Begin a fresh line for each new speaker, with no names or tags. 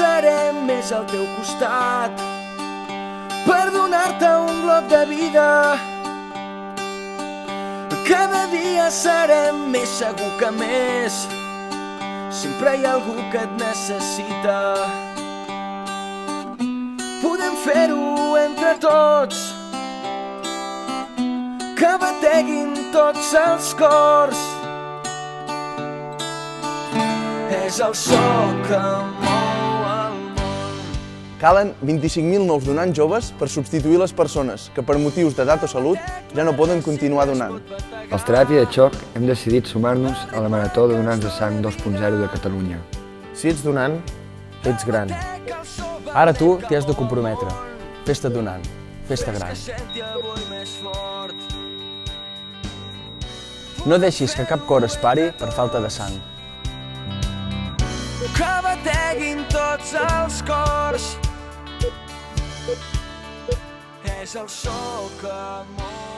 seré més al teu costat per donar-te un glob de vida. Cada dia serem més segur que més, sempre hi ha algú que et necessita. Podem fer-ho entre tots, que bateguin tots els cors. És el so que mou el món.
Calen 25.000 nous donants joves per substituir les persones que per motius d'edat o salut ja no poden continuar donant.
Els Teràpia de Xoc hem decidit sumar-nos a la Marató de Donants de Sang 2.0 de Catalunya.
Si ets donant, ets gran.
Ara tu t'hi has de comprometre. Fes-te donant, fes-te gran. No deixis que cap cor es pari per falta de sang.
Que bateguin tots els cors. És el so que mou.